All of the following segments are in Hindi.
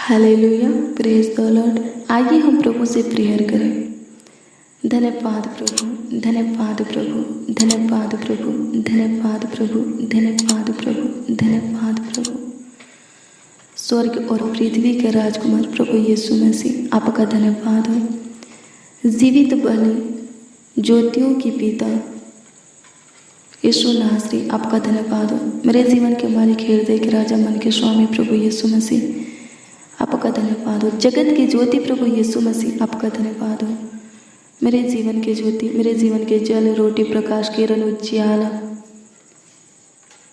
Hallelujah, praise the Lord. आइए हम प्रभु से प्रेयर करें। धन्यवाद प्रभु, धन्यवाद प्रभु, धन्यवाद प्रभु, धन्यवाद प्रभु, धन्यवाद प्रभु, धन्यवाद प्रभु। स्वर्ग और पृथ्वी के राजकुमार प्रभु यीशु मसीह, आपका धन्यवाद हो। जीवित बलि ज्योतियों की पिता यीशु नासरी, आपका धन्यवाद हो। मेरे जीवन के मालिक, हृदय के राजा, मन के स्वामी प्रभु यीशु मसीह, आपका धन्यवाद हो। जगत की ज्योति प्रभु यीशु मसीह, आपका धन्यवाद हो। मेरे जीवन की ज्योति, मेरे जीवन के जल, रोटी, प्रकाश, किरण, उज्ज्वला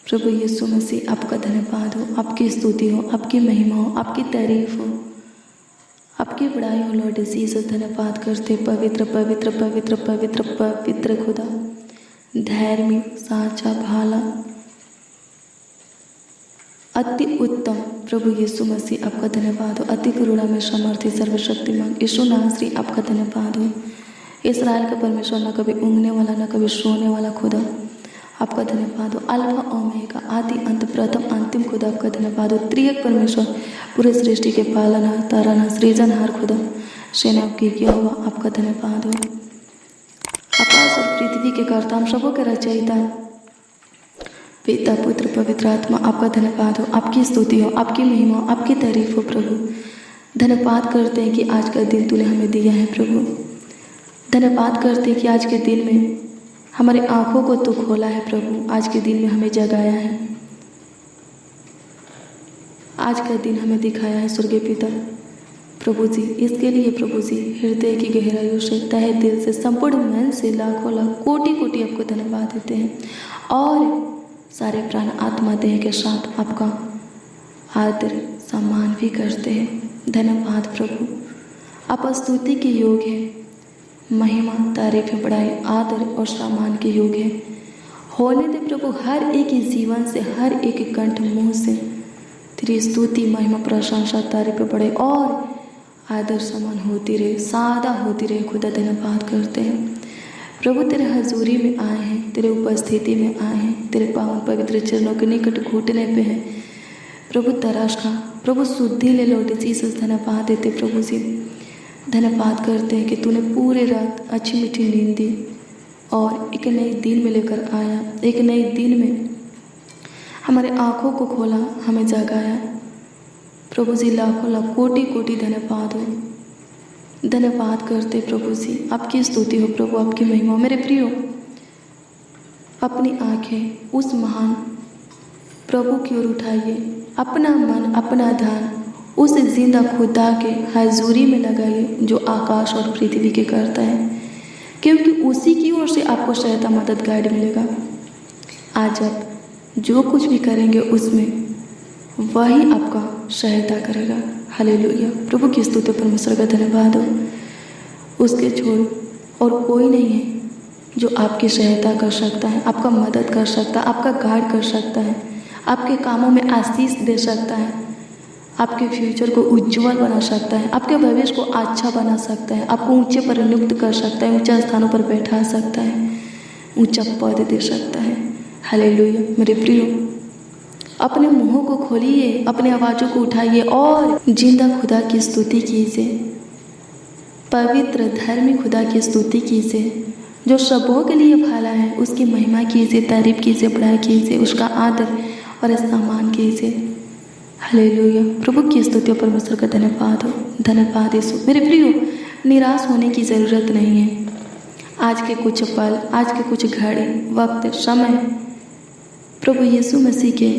प्रभु यीशु मसीह, आपका धन्यवाद हो। आपकी स्तुति हो, आपकी महिमा हो, आपकी तारीफ हो, आपकी बड़ाई हो। लॉर्ड जीसस, धन्यवाद करते पवित्र पवित्र पवित्र पवित्र पवित्र खुदा, धैर्य, साचा, भाला, अति उत्तम प्रभु यीशु मसीह, आपका धन्यवाद हो। अति करुणा में समर्थी, सर्वशक्तिमान यीशु नासरी, आपका धन्यवाद हो। इस्राएल का परमेश्वर, न कभी ऊँघने वाला, न कभी सोने वाला खुदा, आपका धन्यवाद हो। अल्फा ओमेगा, आदि अंत, प्रथम अंतिम खुदा, आपका धन्यवाद हो। त्रिएक परमेश्वर, पूरे सृष्टि के पालनहार, तारनहार, सृजनहार खुदा, सेना की किया हुआ, आपका धन्यवाद हो। आकाश और पृथ्वी के कर्ता, हम सबों के रचयिता, पिता, पुत्र, पवित्र आत्मा, आपका धन्यवाद हो। आपकी स्तुति हो, आपकी महिमा हो, आपकी तारीफ हो प्रभु। धन्यवाद करते हैं कि आज का दिन तूने हमें दिया है प्रभु। धन्यवाद करते हैं कि आज के दिन में हमारे आँखों को तू खोला है प्रभु। आज के दिन में हमें जगाया है, आज का दिन हमें दिखाया है स्वर्गीय पिता प्रभु जी। इसके लिए प्रभु जी हृदय की गहराइयों से, तहे दिल से, संपूर्ण मन से लाखों लाख कोटि कोटि आपको धन्यवाद देते हैं और सारे प्राण आत्मा देह के साथ आपका आदर सम्मान भी करते हैं। धन्यवाद प्रभु, आप स्तुति के योग है, महिमा, तारीफ, बड़ाई, आदर और सम्मान के योग है। होने दे प्रभु हर एक ही जीवन से, हर एक कंठ मुंह से तेरी स्तुति, महिमा, प्रशंसा, तारीफ, बड़ाई और आदर सम्मान होती रहे, सादा होती रहे खुदा। धन्यवाद करते हैं प्रभु, तेरे हजूरी में आए हैं, तेरे उपस्थिति में आए हैं, तेरे पावन पवित्र चरणों के निकट घुटने पे हैं प्रभु। तराश खा प्रभु, शुद्धि ले लौट जीसस। धन्यवाद देते प्रभु जी, धन्यवाद करते हैं कि तूने पूरी रात अच्छी मीठी नींद दी और एक नए दिन में लेकर आया। एक नए दिन में हमारे आँखों को खोला, हमें जगाया प्रभु जी। लाखों लाख कोटि कोटि धन्यवाद हो। धन्यवाद करते प्रभु जी, आपकी स्तुति हो प्रभु, आपकी महिमा। मेरे प्रियो, अपनी आंखें उस महान प्रभु की ओर उठाइए, अपना मन, अपना ध्यान उस जिंदा खुदा के हजूरी में लगाइए जो आकाश और पृथ्वी के करता है, क्योंकि उसी की ओर से आपको सहायता, मदद, गाइड मिलेगा। आज आप जो कुछ भी करेंगे उसमें वही आपका सहायता करेगा। हालेलुया, प्रभु की स्तुति, परमेश्वर का धन्यवाद हो। उसके छोड़ और कोई नहीं है जो आपकी सहायता कर सकता है, आपका मदद कर सकता है, आपका गाइड कर सकता है, आपके कामों में आशीष दे सकता है, आपके फ्यूचर को उज्जवल बना सकता है, आपके भविष्य को अच्छा बना सकता है, आपको ऊंचे पर नियुक्त कर सकता है, ऊंचा स्थानों पर बैठा सकता है, ऊंचा पद दे सकता है। हालेलुया, मेरे प्रियो, अपने मुंहों को खोलिए, अपने आवाज़ों को उठाइए और जिंदा खुदा की स्तुति कीजिए, पवित्र धर्मी खुदा की स्तुति कीजिए जो सबों के लिए भला है। उसकी महिमा कीजिए, तारीफ कीजिए, बड़ाई कीजिए, उसका आदर और सम्मान कीजिए। हालेलुया, प्रभु की स्तुति, परमेश्वर का धन्यवाद हो। धन्यवाद यीशु। मेरे प्रियो, निराश होने की ज़रूरत नहीं है। आज के कुछ पल, आज के कुछ घड़ी, वक्त, समय प्रभु यीशु मसीह के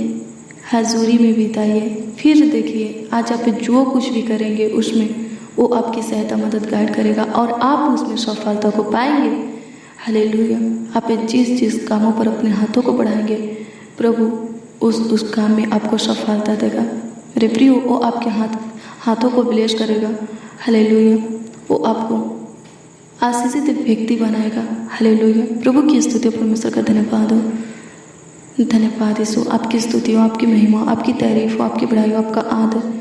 हजूरी में बिताइए। फिर देखिए आज आप जो कुछ भी करेंगे उसमें वो आपकी सहायता, मदद, गाइड करेगा और आप उसमें सफलता को पाएंगे। हालेलुया, आप जिस कामों पर अपने हाथों को बढ़ाएंगे प्रभु उस काम में आपको सफलता देगा। मेरे प्रियो, वो आपके हाथों को ब्लेस करेगा। हालेलुया, वो आपको आशीषित व्यक्ति बनाएगा। हालेलुया, प्रभु की स्तुति, परमेश्वर का धन्यवाद हो। धन्यवाद यीशु, आपकी स्तुति हो, आपकी महिमा, आपकी तारीफ हो, आपकी बड़ाई हो, आपका आदर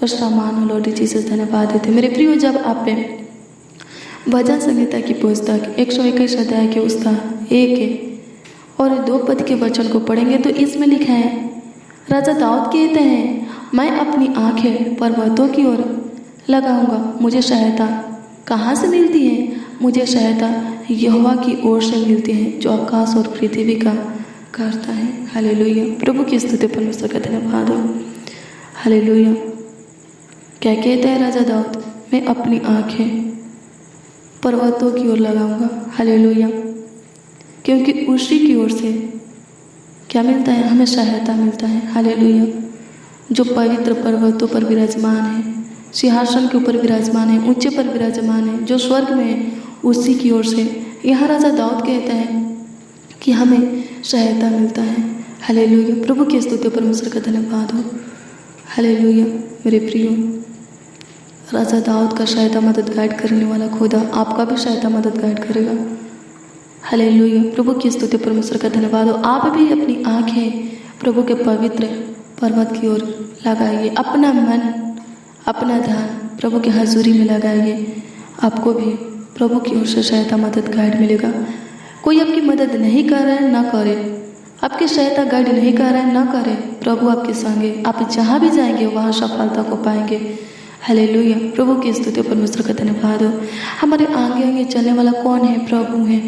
और सम्मान हो। लॉर्ड जीसस, धन्यवाद देते। मेरे प्रियो, जब आप भजन संहिता की पुस्तक 121 अध्याय के उसका 1 और 2 पद के वचन को पढ़ेंगे तो इसमें लिखा है, राजा दाऊद कहते हैं, मैं अपनी आंखें पर्वतों की ओर लगाऊंगा। मुझे सहायता कहाँ से मिलती है? मुझे सहायता यहोवा की ओर से मिलती है, जो आकाश और पृथ्वी का करता है। हालेलुया। प्रभु की स्तुति, परमेश्वर का धन्यवाद हो। हालेलुया। क्या कहता है राजा दाऊद? मैं अपनी आंखें पर्वतों की ओर लगाऊंगा। हालेलुया। क्योंकि उसी की ओर से क्या मिलता है? हमें सहायता मिलता है। हालेलुया। जो पवित्र पर्वतों पर विराजमान है, सिंहासन के ऊपर विराजमान है, ऊंचे पर विराजमान है, जो स्वर्ग में है, उसी की ओर से यहाँ राजा दाऊद कहता है कि हमें सहायता मिलता है। हालेलुया। प्रभु की स्तुति, परमेश्वर का धन्यवाद हो। हालेलुया। मेरे प्रियो, राजा दाऊद का सहायता मदद गाइड करने वाला खुदा आपका भी सहायता मदद गाइड करेगा। हालेलुया। प्रभु की स्तुति, परमेश्वर का धन्यवाद हो। आप भी अपनी आंखें प्रभु के पवित्र पर्वत की ओर लगाइए, अपना मन, अपना ध्यान प्रभु की हजूरी में लगाइए। आपको भी प्रभु की ओर से सहायता मदद गाइड मिलेगा। कोई आपकी मदद नहीं कर रहा है, ना करे। आपकी सहायता गाइड नहीं कर रहा है, ना करे। प्रभु आपके संगे, आप जहाँ भी जाएंगे वहाँ सफलता को पाएंगे। हालेलुया। प्रभु की स्तुति, परमेश्वर का धन्यवाद हो। हमारे आगे आगे चलने वाला कौन है? प्रभु है।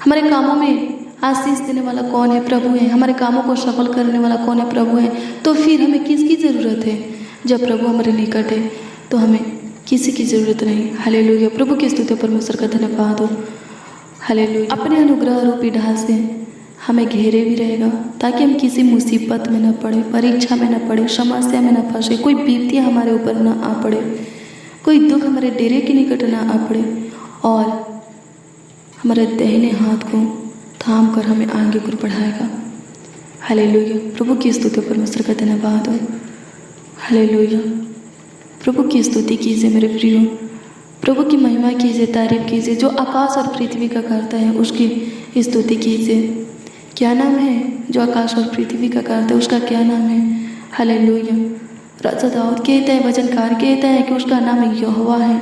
हमारे कामों में आशीष देने वाला कौन है? प्रभु है। हमारे कामों को सफल करने वाला कौन है? प्रभु है। तो फिर हमें किसकी ज़रूरत है? जब प्रभु हमारे निकट है तो हमें किसी की ज़रूरत नहीं। हालेलुया। प्रभु की स्तुति, परमेश्वर का धन्यवाद हो। हालेलुया। अपने अनुग्रह रूपी ढाल से हमें घेरे भी रहेगा, ताकि हम किसी मुसीबत में न पड़े, परीक्षा में न पड़े, समस्या में न फंसे, कोई विपत्तियाँ हमारे ऊपर न आ पड़े, कोई दुख हमारे डेरे के निकट न आ पड़े, और हमारे दाहिने हाथ को थाम कर हमें आगे को बढ़ाएगा। हालेलुया। प्रभु की स्तुति, परमेश्वर का धन्यवाद हो। हालेलुया। प्रभु की स्तुति कीजिए मेरे प्रियो, प्रभु की महिमा कीजिए, तारीफ कीजिए। जो आकाश और पृथ्वी का करता है उसकी स्तुति कीजिए। क्या नाम है जो आकाश और पृथ्वी का करता है? उसका क्या नाम है? हालेलुया। राजा दाऊद कहता है, वचनकार कहता है कि उसका नाम यहोवा है।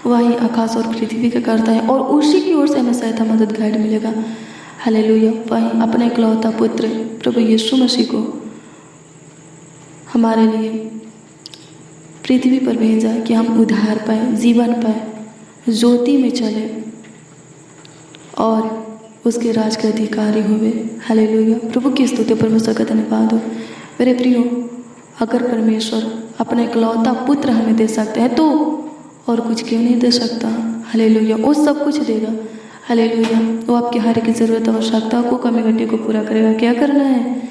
वही आकाश और पृथ्वी का करता है, और उसी की ओर से हमें सहायता मदद गाइड मिलेगा। हालेलुया। वही अपने इकलौता पुत्र प्रभु यीशु मसीह को हमारे लिए पृथ्वी पर भेजा कि हम उद्धार पाए, जीवन पाए, ज्योति में चले और उसके राज के अधिकारी हुए। हालेलुया। प्रभु की स्तुति, परमेश्वर का धन्यवाद हो। मेरे प्रियो, अगर परमेश्वर अपना इकलौता पुत्र हमें दे सकते हैं तो और कुछ क्यों नहीं दे सकता? हालेलुया। वो सब कुछ देगा। हालेलुया। वो आपकी हर एक ज़रूरत, आवश्यकता को, कमी घटी को पूरा करेगा। क्या करना है?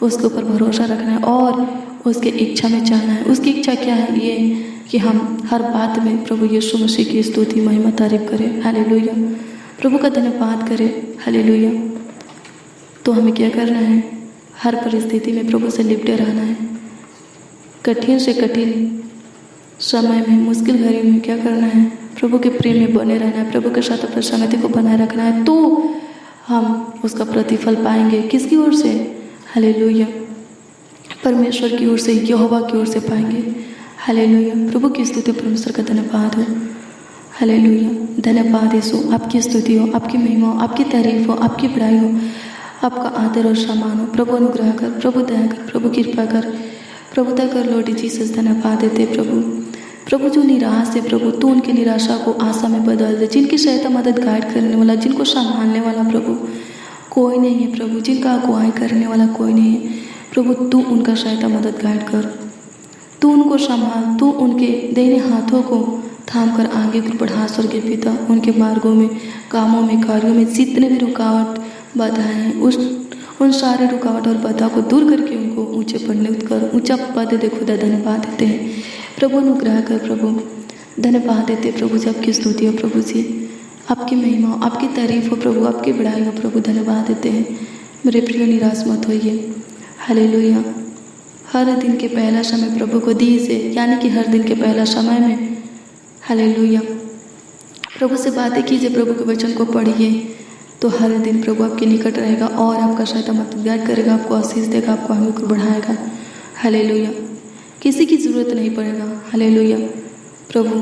उसके ऊपर भरोसा रखना है और उसकी इच्छा में चलना है। उसकी इच्छा क्या है? ये कि हम हर बात में प्रभु यीशु मसीह की स्तुति, महिमा, तारीफ करें। हालेलुया। प्रभु का धन्यवाद करें। हालेलुया। तो हमें क्या करना है? हर परिस्थिति में प्रभु से लिपटे रहना है। कठिन से कठिन समय में, मुश्किल घड़ी में क्या करना है? प्रभु के प्रेम में बने रहना है, प्रभु के साथ अपनी संगति को बनाए रखना है, तो हम उसका प्रतिफल पाएंगे। किसकी ओर से? हालेलुया। परमेश्वर की ओर से, यहोवा की ओर से पाएंगे। हालेलुया। प्रभु की स्तुति, परमेश्वर का धन्यवाद हो। हालेलुया। धन्यवाद यीशु। आपकी स्तुति हो, आपकी महिमा हो, आपकी तारीफ हो, आपकी बड़ाई हो, आपका आदर और सम्मान हो। प्रभु अनुग्रह कर, प्रभु दया कर, प्रभु कृपा कर, प्रभुता कर। लॉर्ड जीसस, धन्यवाद देते प्रभु जो निराश है प्रभु, तू उनकी निराशा को आशा में बदल दे। जिनकी सहायता मदद गाइड करने वाला, जिनको संभालने वाला प्रभु कोई नहीं है प्रभु, जिनका अगुवाई करने वाला कोई नहीं है प्रभु, तू उनका सहायता मदद गाइड कर। तू उनको संभाल, तू उनके दाहिने हाथों को थाम कर आगे को बढ़ा। स्वर्गीय पिता, उनके मार्गों में, कामों में, कार्यों में जितने भी रुकावट बाधाएं हैं, उन सारे रुकावट और बाधा को दूर करके उनको ऊंचे पढ़ने कर, ऊंचा पद दे खुदा। धन्यवाद देते हैं प्रभु, अनुग्रह कर प्रभु। धन्यवाद देते प्रभु जी, आपकी स्तुति हो प्रभु जी, आपकी महिमा हो, आपकी तारीफ हो प्रभु, आपकी बड़ाई हो प्रभु। धन्यवाद देते हैं। मेरे प्रिय, निराश मत होइए। हालेलुया। हर दिन के पहला समय प्रभु को दीजिए, यानी कि हर दिन के पहला समय में हालेलुया प्रभु से बातें कीजिए, प्रभु के वचन को पढ़िए, तो हर दिन प्रभु आपके निकट रहेगा और आपका सहायता मदद गाइड करेगा, आपको आशीष देगा, आपको आगे को बढ़ाएगा। हालेलुया। किसी की ज़रूरत नहीं पड़ेगा। हालेलुया। प्रभु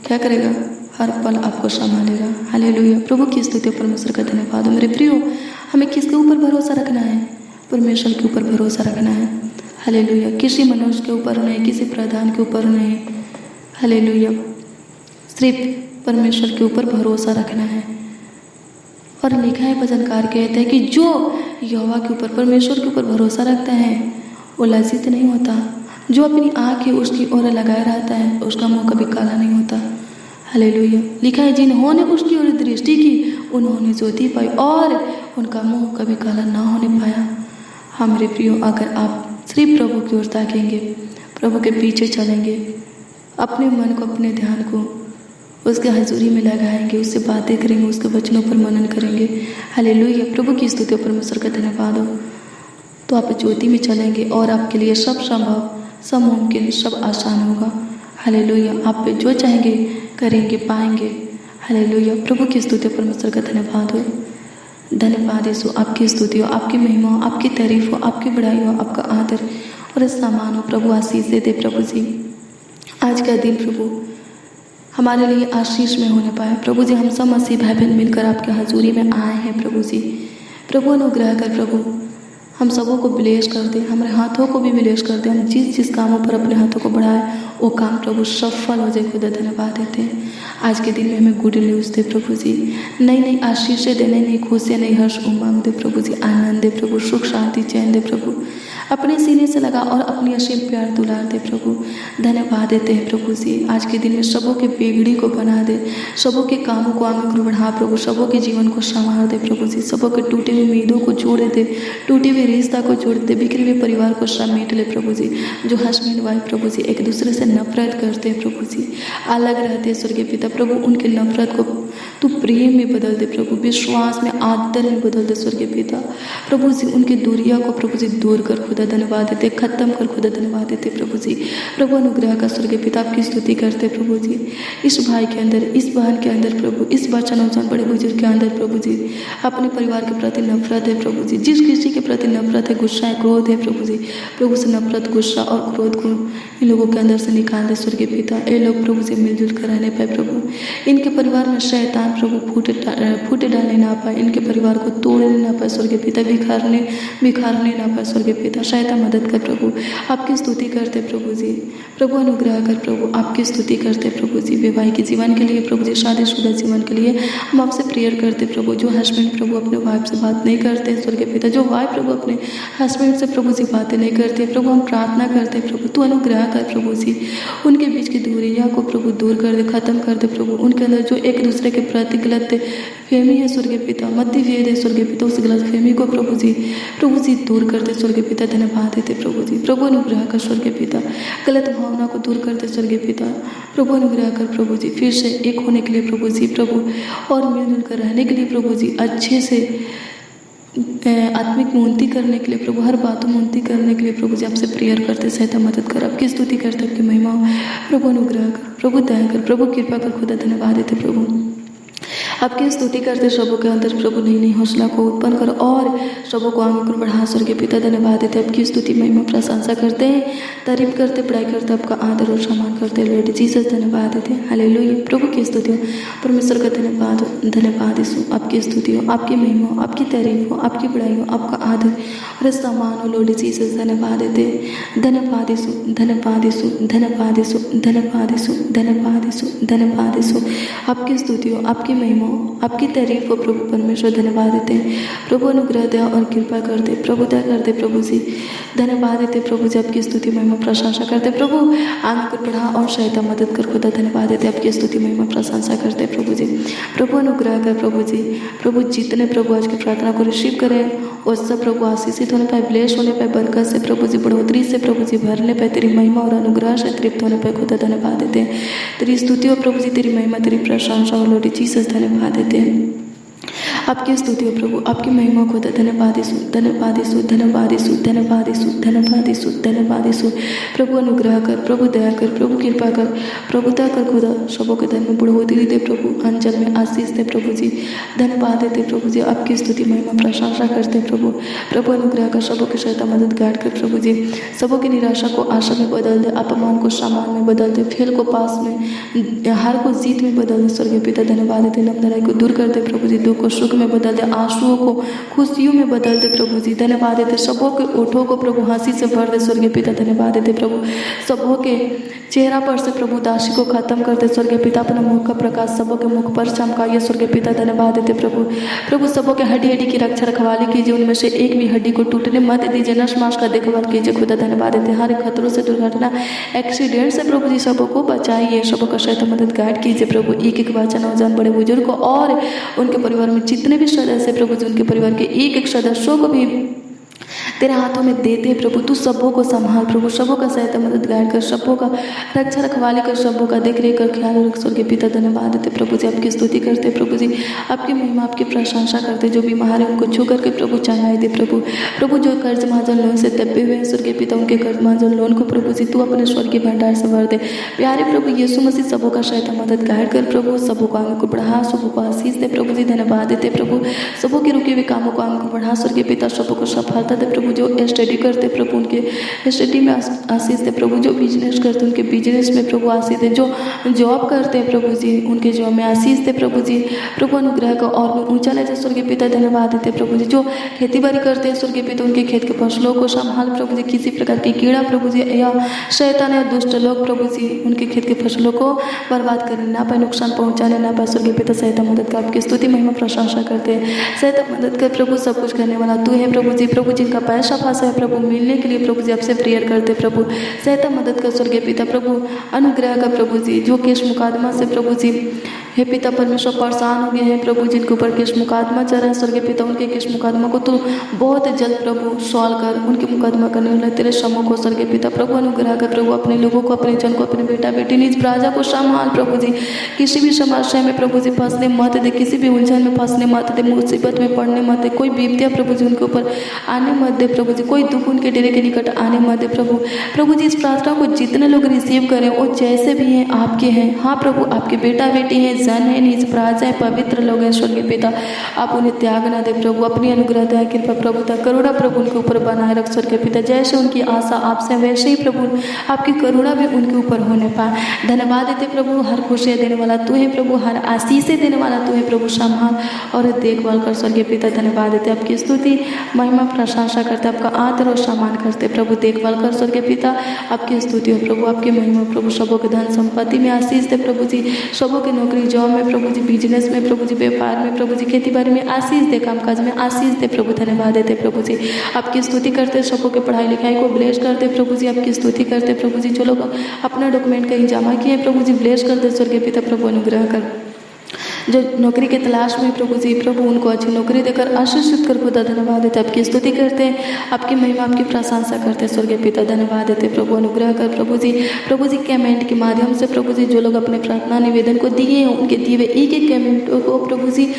क्या करेगा? हर पल आपको संभालेगा। हालेलुया। प्रभु की स्तुति, परमेश्वर का धन्यवाद हो। मेरे प्रियो, हमें किसके ऊपर भरोसा रखना है? परमेश्वर के ऊपर भरोसा रखना है। हालेलुया। किसी मनुष्य के ऊपर नहीं, किसी प्रधान के ऊपर नहीं, हालेलुया। सिर्फ परमेश्वर के ऊपर भरोसा रखना है। और लिखा है, भजनकार कहते हैं कि जो यहोवा के ऊपर, परमेश्वर के ऊपर भरोसा रखता है वो लज्जित नहीं होता। जो अपनी आँखें उसकी ओर लगाए रहता है उसका मुंह कभी काला नहीं होता। हालेलुया। लिखा है, जिन्होंने उसकी ओर दृष्टि की उन्होंने ज्योति पाई और उनका मुंह कभी काला ना होने पाया। हाँ मेरे प्रियो, अगर आप सिर्फ प्रभु की ओर ताकेंगे, प्रभु के पीछे चलेंगे, अपने मन को, अपने ध्यान को उसके हजूरी में लगाएंगे, उससे बातें करेंगे, उसके वचनों पर मनन करेंगे, हालेलुया, प्रभु की स्तुति और परमेश्वर का धन्यवाद हो, तो आप ज्योति में चलेंगे और आपके लिए सब संभव, सब मुमकिन, सब आसान होगा। हालेलुया। आप जो चाहेंगे करेंगे, पाएंगे। हालेलुया। प्रभु की स्तुति और परमेश्वर का धन्यवाद हो। धन्यवाद यीशु, आपकी स्तुति हो, आपकी महिमा हो, आपकी तारीफ हो, आपकी बड़ाई हो, आपका आदर और सम्मान हो। प्रभु आशीष दे प्रभु जी। आज का दिन प्रभु हमारे लिए आशीष में होने पाए। प्रभु जी, हम सब मसीह भाई बहन मिलकर आपके हजूरी में आए हैं प्रभु जी। प्रभु अनुग्रह कर प्रभु, हम सबों को ब्लेस कर दे, हमारे हाथों को भी ब्लेस कर दे। हम जिस जिस कामों पर अपने हाथों को बढ़ाए वो काम प्रभु सफल हो जाए। खुदा धन्यवाद देते हैं। आज के दिन में हमें गुड न्यूज़ दे प्रभु जी, नई नई आशीषें दे, नई नई खुशियाँ, नई हर्ष उमंग दे प्रभु जी, आनंद दे प्रभु, सुख शांति चैन दे प्रभु, अपने सीने से लगा और अपनी असीम प्यार दुलार दे प्रभु। धन्यवाद देते हैं प्रभु जी। आज के दिन में सबों के बिगड़ी को बना दे, सबों के कामों को आगे को बढ़ा प्रभु, सबों के जीवन को संवार दे प्रभु जी, सबों के टूटे हुए उम्मीदों को जोड़े दे, टूटे हुए रिश्ता को जोड़ दे, बिखरे हुए परिवार को समेट ले प्रभु जी। जो हस्बैंड वाइफ प्रभु जी एक दूसरे से नफरत करते हैं प्रभु जी, अलग रहते हैं स्वर्गीय पिता प्रभु, उनके नफरत को तू प्रेम में बदल दे प्रभु, विश्वास में, आदर में बदल दे स्वर्गीय पिता प्रभु जी। उनकी दूरियां को प्रभु जी दूर कर, खुदा धन्यवाद देते, खत्म कर, खुदा धन्यवाद देते प्रभु जी। प्रभु अनुग्रह का स्वर्गीय पिता आपकी स्तुति करते प्रभु जी। इस भाई के अंदर, इस बहन के अंदर प्रभु, इस बच्चा नौजवान बड़े बुजुर्ग के अंदर प्रभु जी अपने परिवार के प्रति नफरत है प्रभु जी, जिस किसी के प्रति नफरत है, गुस्सा है, क्रोध है प्रभु जी, प्रभु से नफरत, गुस्सा और क्रोध को इन लोगों के अंदर से निकाल दे स्वर्गीय पिता। ये लोग प्रभु से मिलजुल कर रहने पाए प्रभु, इनके परिवार में शैतान प्रभु फूटे डालने ना पाए, इनके परिवार को तोड़ने ना पाए स्वर्गीय पिता, बिखारने ना पाए स्वर्गीय पिता। शैतान मदद कर प्रभु, आपकी स्तुति करते प्रभु जी। प्रभु अनुग्रह कर प्रभु, आपकी स्तुति करते प्रभु जी। वैवाहिक जीवन के लिए प्रभु जी, शादीशुदा जीवन के लिए हम आपसे प्रेयर करते प्रभु। जो हस्बैंड प्रभु अपने वाइफ से बात नहीं करते स्वर्गीय पिता, जो वाइफ प्रभु अपने हस्बैंड से प्रभु जी बातें नहीं करते प्रभु, हम प्रार्थना करते प्रभु, तू अनुग्रह कर प्रभु जी, उनके बीच की दूरियां को प्रभु दूर कर दे, खत्म कर दे प्रभु। उनके अंदर जो एक दूसरे के प्रति गलत फहमी है स्वर्गीय पिता, मतभेद है स्वर्गीय पिता, उस गलत फहमी को प्रभु जी दूर कर दे स्वर्गीय पिता। धन्यवाद देते प्रभु जी। प्रभु अनुग्रह कर स्वर्गीय पिता, गलत भावना को दूर कर दे स्वर्गीय पिता। प्रभु अनुग्रह कर प्रभु जी, फिर से एक होने के लिए प्रभु जी प्रभु, और मिलजुल कर रहने के लिए प्रभु जी, अच्छे से आत्मिक उन्नति करने के लिए प्रभु, हर बातों में उन्नति करने के लिए प्रभु जी आपसे प्रेयर करते, सहायता मदद कर, आपकी स्तुति करते, आपकी महिमा प्रभु अनुग्रह कर, प्रभु दया कर, प्रभु कृपा कर, खुदा धन्यवाद देते प्रभु। आपकी स्तुति करते सबों के अंदर प्रभु नई नई हौसला को उत्पन्न कर और सबों को आगे को बढ़ा स्वर्गीय पिता। धन्यवाद देते, आपकी स्तुति महिमा प्रशंसा करते हैं, तारीफ करते, पढ़ाई करते, आपका आदर और सम्मान करते लॉर्ड जीसस। धन्यवाद देते, हालेलुया। प्रभु की स्तुति हो, परमेश्वर का धन्यवाद हो, धन्यवाद यीशु, आपकी स्तुति हो, आपकी महिमा हो, आपकी तारीफ हो, आपकी बड़ाई हो, आपका आदर और सम्मान हो लॉर्ड जीसस। धन्यवाद देते, धन्यवाद यीशु, धन्यवाद यीशु, धन्यवाद यीशु, धन्यवाद यीशु, धन्यवाद यीशु, धन्यवाद यीशु, आपकी स्तुति हो, आपकी महिमा, आपकी तारीफ हो प्रभु परमेश्वर। धन्यवाद देते हैं प्रभु, अनुग्रह दया और कृपा करते प्रभु, दया करते प्रभु जी। धन्यवाद देते प्रभु जी, आपकी स्तुति महिमा प्रशंसा करते प्रभु, आगे को बढ़ा और सहायता मदद कर, खुदा धन्यवाद देते, आपकी स्तुति महिमा प्रशंसा करते प्रभु जी। प्रभु अनुग्रह कर प्रभु जी, प्रभु जितने प्रभु आज की प्रार्थना को रिसीव करें और सब प्रभु आशीषित होने पाए, ब्लेस होने पाए, बरकत से प्रभु जी, बढ़ोतरी से प्रभु जी भरने पाए, तेरी महिमा और अनुग्रह से तृप्त होने पाए, खुदा धन्यवाद देते हैं। तेरी स्तुति हो प्रभु जी, तेरी महिमा, तेरी प्रशंसा हो लॉर्ड जीसस। धन्यवाद देते हैं, आपकी स्तुति हो प्रभु, आपकी महिमा को धन्यवाद यीशु, धन्यवाद यीशु, धन्यवाद यीशु, धन्यवाद यीशु, धन्यवाद यीशु, धन्यवाद यीशु। प्रभु अनुग्रह कर, प्रभु दया कर, प्रभु कृपा कर, प्रभु दया कर, खुदा सबों के धन में बढ़ोतरी दे प्रभु, अंजल में आशीष दे प्रभु जी। धन्यवाद देते प्रभु जी, आपकी स्तुति महिमा प्रशंसा करते प्रभु। प्रभु अनुग्रह कर, सबों की सहायता मदद गाइड कर प्रभु जी, सबों की निराशा को आशा में बदल दे, अपमान को सम्मान में बदल दे, फेल को पास में, हार को जीत में बदल दे स्वर्गीय पिता। धन्यवाद देते, लंबराई को दूर कर दे प्रभु जी, दुख को सुख सुख में बदल दे, आंसुओं को खुशियों में बदल दे प्रभु जी। धन्यवाद देते सबों के ओठों को प्रभु हंसी से भर दे स्वर्गीय पिता। धन्यवाद देते प्रभु सबों के चेहरा पर से प्रभु उदासी को खत्म कर दे स्वर्गीय पिता। अपना मुख का प्रकाश सबों के मुख पर चमकाइए स्वर्गीय पिता। धन्यवाद देते प्रभु सबों के हड्डी हड्डी की रक्षा रखवाली कीजिए, उनमें से एक भी हड्डी को टूटने मत दीजिए, नस मांस का देखभाल कीजिए खुदा। धन्यवाद देते हर खतरों से, दुर्घटना, एक्सीडेंट से प्रभु जी सबों को बचाइए, सबों का सहायता मदद गाइड कीजिए प्रभु। एक एक बच्चा, नौजवान, बड़े बुजुर्ग को और उनके परिवार में जितने भी सदस्य प्रभु जी, उनके परिवार के एक एक सदस्यों को भी तेरे हाथों में देते हैं प्रभु। तू सबों को संभाल प्रभु, सबों का सहायता मदद गाइड कर, सबों का रक्षा रखवाली कर, सबों का देख रेख कर, ख्याल रख स्वर्गीय पिता। धन्यवाद देते प्रभु जी, आपकी स्तुति करते प्रभु जी, आपकी महिमा, आपकी प्रशंसा करते। जो बीमार है उनको छू करके प्रभु चंगाई दे प्रभु जो कर्ज महाजन लोन से दबे हुए हैं स्वर्गीय पिता, उनके कर्ज महाजन लोन को प्रभु जी तू अपने स्वर्गीय भंडार से भर दे। प्यारे प्रभु यीशु मसीह सबों का सहायता मदद गाइड कर प्रभु, सबों को आगे को बढ़ा, सबों को आशीष दे प्रभु जी। धन्यवाद देते प्रभु सबों के रुके हुए कामों को आगे को बढ़ा स्वर्गीय पिता, सबों को सफलता दे प्रभु। जो स्टडी करते प्रभु उनके स्टडी में आशीष दे प्रभु, जो बिजनेस करते उनके बिजनेस में प्रभु आशीष दे, जो जॉब करते हैं प्रभु जी उनके जॉब में आशीष दे प्रभु जी। प्रभु अनुग्रह को और भी ऊंचा ले जाए स्वर्गीय पिता। धन्यवाद देते प्रभु जी, जो खेती बाड़ी करते हैं स्वर्गीय पिता, उनके खेत के फसलों को संभाल प्रभु जी। किसी प्रकार की कीड़ा प्रभु जी या शैतान या दुष्ट लोग प्रभु जी उनके खेत के फसलों को बर्बाद करने ना पाए, नुकसान पहुंचाने ना पाए स्वर्गीय पिता। सहायता मदद कर, आपकी स्तुति महिमा प्रशंसा करते हैं। सहायता मदद कर प्रभु, सब कुछ करने वाला तू है प्रभु जी। प्रभु जिनका पैसा फंसा है प्रभु मिलने के लिए प्रभु जी आपसे प्रेयर करते प्रभु। सहायता मदद कर स्वर्गीय पिता, प्रभु अनुग्रह का प्रभु जी। जो केस मुकदमा से प्रभु जी हे पिता परमेश्वर परेशान हो गए हैं प्रभु, जिनके ऊपर केस मुकदमा चल रहा है स्वर्गीय पिता, उनके केस मुकदमा को तो बहुत जल्द प्रभु सॉल्व कर, उनके मुकदमा करने वाले तेरे सम्मुख को स्वर्गीय पिता। प्रभु अनुग्रह कर प्रभु, अपने लोगों को, अपने जन को, अपने बेटा बेटी निज प्रजा को संभाल प्रभु जी। किसी भी समस्या में प्रभु जी फंसने मत दे, किसी भी उलझन में फंसने मत दे, मुसीबत में पड़ने मत दे, कोई विपत्तियां प्रभु जी उनके ऊपर आने मत दे प्रभु जी, कोई दुख उनके डेरे के निकट आने मत दे प्रभु जी। इस प्रार्थना को जितने लोग रिसीव करें वो जैसे भी हैं आपके हैं। हाँ प्रभु, आपके बेटा बेटी हैं, जन है, निज प्रजा है, पवित्र लोग हैं स्वर्गीय पिता। आप उन्हें त्याग ना दे प्रभु, अपनी अनुग्रह दया कृपा प्रभुता करुणा प्रभु उनके ऊपर बनाए रख स्वर्गीय पिता। जैसे उनकी आशा आपसे वैसे ही प्रभु आपकी करुणा भी उनके ऊपर होने पाए। धन्यवाद देते प्रभु, हर खुशियाँ देने वाला तू है प्रभु, हर आशीषें देने वाला तू है प्रभु। संभाल और देखभाल कर स्वर्गीय पिता। धन्यवाद देते, आपकी स्तुति महिमा प्रशंसा करते, आपका आदर और सम्मान करते प्रभु। देखभाल कर स्वर्गीय पिता, आपकी स्तुति हो प्रभु, आपकी महिमा प्रभु। सबों के धन संपत्ति में आशीष दे प्रभु जी, सबों के नौकरी जॉब में प्रभु जी, बिजनेस में प्रभु जी, व्यापार में प्रभु जी, खेती बाड़ी में आशीष दे, कामकाज में आशीष दे प्रभु। धन्यवाद देते प्रभु जी, आपकी स्तुति करते, सबों के पढ़ाई लिखाई को ब्लेस करते प्रभु जी, आपकी स्तुति करते प्रभु जी। जो लोग अपना डॉक्यूमेंट कहीं जमा किए प्रभु जी ब्लेस करते स्वर्गीय पिता। प्रभु अनुग्रह कर, जो नौकरी के तलाश में प्रभु जी प्रभु उनको अच्छी नौकरी देकर आशीषित कर खुदा। धन्यवाद देते, आपकी स्तुति करते हैं, आपकी महिमा आपकी प्रशंसा करते हैं स्वर्गीय पिता। धन्यवाद देते प्रभु, अनुग्रह कर प्रभु जी कमेंट के माध्यम से प्रभु जी जो लोग अपने प्रार्थना निवेदन को दिए हैं उनके दिए हुए एक एक कमेंटों को प्रभु जी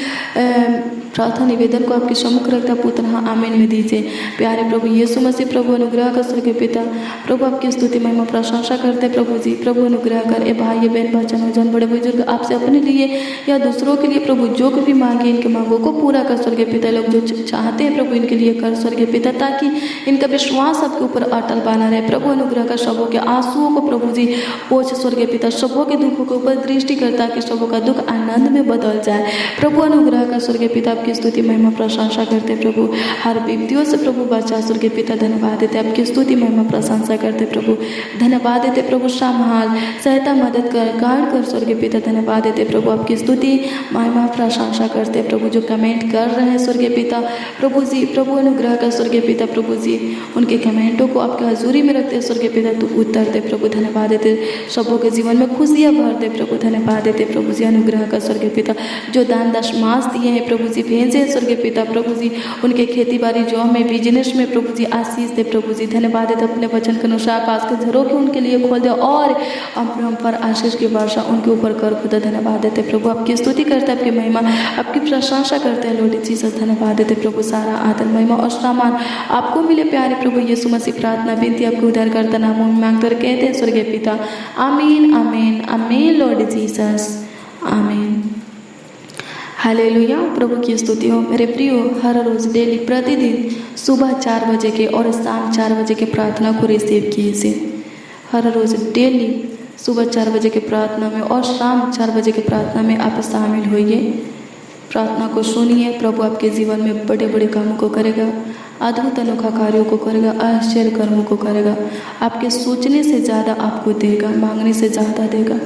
प्रार्थना निवेदन को आपके सम्मुख रखता पुत्र हाँ आमीन में दीजिए। प्यारे प्रभु यीशु मसीह प्रभु अनुग्रह कर स्वर्गीय पिता, प्रभु आपकी स्तुति महिमा प्रशंसा करते प्रभु जी। प्रभु अनुग्रह कर, ए भाई, ये बहन, बच्चा, नौजवान, बड़े बुजुर्ग आपसे अपने लिए या दूसरों के लिए प्रभु जो भी मांगे इनके मांगों को पूरा कर स्वर्गीय पिता। लोग जो चाहते हैं प्रभु इनके लिए कर स्वर्गीय पिता, ताकि इनका विश्वास आपके ऊपर अटल बना रहे। प्रभु अनुग्रह कर, सबों के आंसुओं को प्रभु जी पोंछ स्वर्गीय पिता, सबों के दुखों के ऊपर दृष्टि कर, ताकि सबों का दुख आनंद में बदल जाए। प्रभु अनुग्रह कर स्वर्गीय पिता, आपकी स्तुति महिमा प्रशंसा करते प्रभु। हर विपत्तियों से प्रभु बचा स्वर्गीय पिता। धन्यवाद देते, आपकी स्तुति महिमा प्रशंसा करते प्रभु। धन्यवाद देते प्रभु, संभाल, सहायता मदद कर, गाइड कर स्वर्गीय पिता। धन्यवाद देते प्रभु, आपकी स्तुति महिमा प्रशंसा करते प्रभु। जो कमेंट कर रहे हैं स्वर्गीय पिता प्रभु जी, प्रभु अनुग्रह कर स्वर्गीय पिता प्रभु जी, उनके कमेंटों को आपके हजूरी में रखते स्वर्गीय पिता, तो उत्तर दे प्रभु। धन्यवाद देते, सबों के जीवन में खुशियाँ भर दे प्रभु। धन्यवाद देते प्रभु जी, अनुग्रह कर स्वर्गीय पिता। जो दान दशमांश दिए हैं प्रभु जी, भेजे स्वर्गीय पिता प्रभु जी, उनके खेती बाड़ी जॉब में बिजनेस में प्रभु जी आशीष दे प्रभु जी। धन्यवाद देते, अपने वचन के अनुसार आकाश के झरोखे के उनके लिए खोल दे और हम पर आशीष की वर्षा उनके ऊपर कर खुदा। धन्यवाद देते प्रभु, आपकी स्तुति करते, आपकी महिमा आपकी प्रशंसा करते हैं लॉर्ड जीसस। धन्यवाद देते प्रभु, सारा आदर महिमा और सम्मान आपको मिले प्यारे प्रभु यीशु मसीह। प्रार्थना विनती आपको उद्धार करता नामों में मांगते और कहते हैं स्वर्गीय पिता आमीन आमीन आमीन लॉर्ड जीसस आमीन। हालेलुया। प्रभु की स्तुति हो मेरे प्रियो। हर रोज डेली प्रतिदिन सुबह 4 बजे के और शाम 4 बजे के प्रार्थना को रिसीव कीजिए। हर रोज डेली सुबह 4 बजे के प्रार्थना में और शाम 4 बजे के प्रार्थना में आप शामिल होइए। प्रार्थना को सुनिए। प्रभु आपके जीवन में बड़े बड़े कामों को करेगा, अद्भुत अनोखा कार्यों को करेगा, आश्चर्य कर्मों को करेगा। आपके सोचने से ज़्यादा आपको देगा, मांगने से ज़्यादा देगा।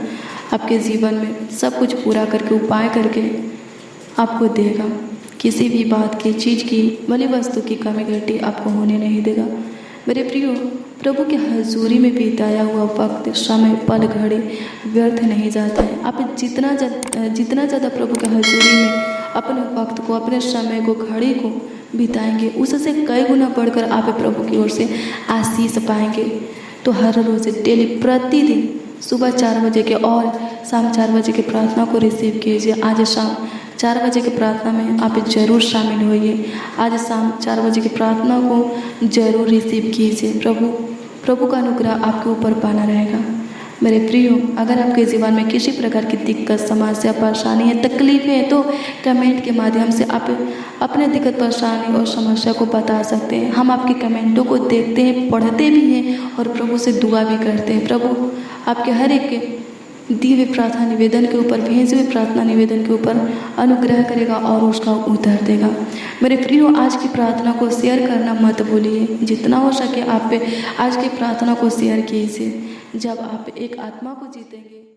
आपके जीवन में सब कुछ पूरा करके, उपाय करके आपको देगा। किसी भी बात की, चीज़ की, भली वस्तु की कमी घटी आपको होने नहीं देगा। मेरे प्रियो, प्रभु के हजूरी में बिताया हुआ वक्त, समय, पल, घड़ी व्यर्थ नहीं जाता है। आप जितना ज़्यादा प्रभु के हजूरी में अपने वक्त को, अपने समय को, घड़ी को बिताएंगे, उससे कई गुना बढ़कर आप प्रभु की ओर से आशीष पाएंगे। तो हर रोज़, डेली, प्रतिदिन सुबह 4 बजे के और शाम 4 बजे की प्रार्थना को रिसीव कीजिए। आज शाम 4 बजे की प्रार्थना में आप जरूर शामिल होइए। आज शाम 4 बजे की प्रार्थना को जरूर रिसीव कीजिए। प्रभु का अनुग्रह आपके ऊपर बना रहेगा। मेरे प्रियो, अगर आपके जीवन में किसी प्रकार की दिक्कत, समस्या, परेशानी है, तकलीफ है, तो कमेंट के माध्यम से आप अपने दिक्कत, परेशानी और समस्या को बता सकते हैं। हम आपके कमेंटों को देखते हैं, पढ़ते भी हैं और प्रभु से दुआ भी करते हैं। प्रभु आपके हर एक दिए हुए प्रार्थना निवेदन के ऊपर, भेजे हुए प्रार्थना निवेदन के ऊपर अनुग्रह करेगा और उसका उत्तर देगा। मेरे प्रियो, आज की प्रार्थना को शेयर करना मत भूलिए। जितना हो सके आप आज की प्रार्थना को शेयर कीजिए। जब आप एक आत्मा को जीतेंगे